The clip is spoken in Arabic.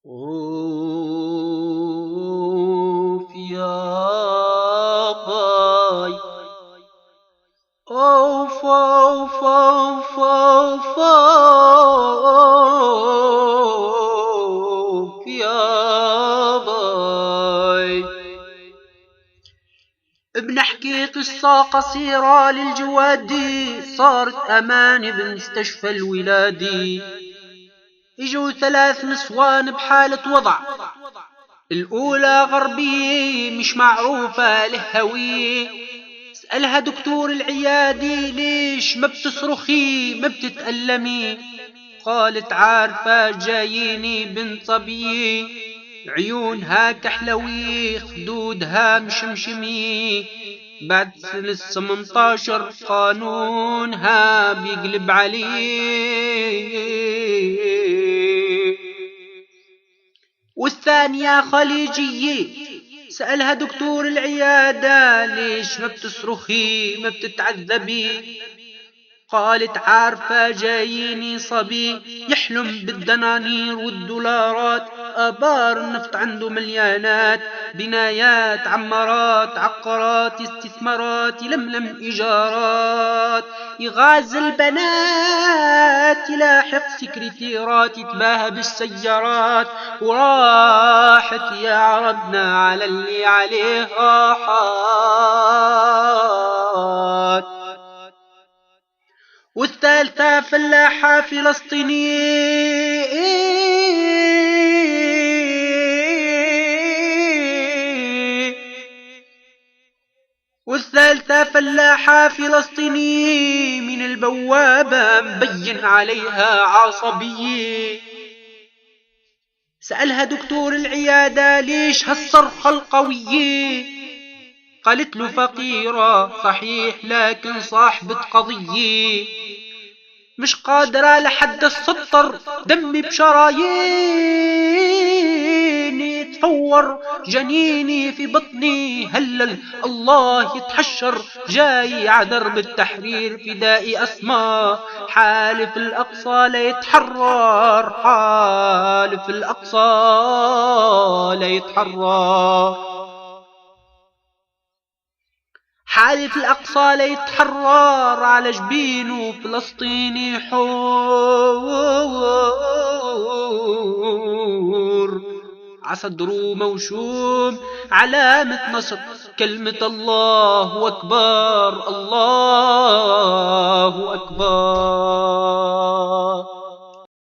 أوف يا باي، أوف أوف أوف أوف أوف يا باي. بنحكي قصة قصيرة للجوادي، صارت أماني بمستشفى الولادي. اجوا 3 نسوان بحالة وضع، الأولى غربية مش معروفة لهوية. سألها دكتور العيادي ليش ما بتصرخي ما بتتألمي؟ قالت عارفة جاييني بنت صبية، عيونها كحلوية خدودها مشمشمي، بعد سنة 18 قانونها بيقلب عليه. والثانية خليجية، سألها دكتور العيادة ليش ما بتصرخي ما بتتعذبي؟ قالت عارفة جاييني صبي يحلم بالدنانير والدولارات، آبار النفط عنده مليانات، بنايات عمارات عقارات استثمارات يلملم إيجارات، يغازل بنات يلاحق سكرتيرات يتباهى بالسيارات، وراحت يا عربنا على اللي عليه راحات. والثالثة فلاحة فلسطينية، والثالثة فلاحة فلسطينية من البوابة مبين عليها عصبية. سألها دكتور العيادة ليش هالصرخة القوية؟ قالت له فقيرة صحيح لكن صاحبة قضية، مش قادرة لحد السطر دمي بشراييني، يتفور جنيني في بطني هلل الله يتحشر، جاي عدرب التحرير فدائي أسمى، حالف الأقصى ليتحرر، حالف الأقصى ليتحرر، حالف الأقصى ليتحرر، على جبينه فلسطيني حور، عصدره موشوم علامة نصر، كلمة الله أكبر الله أكبر.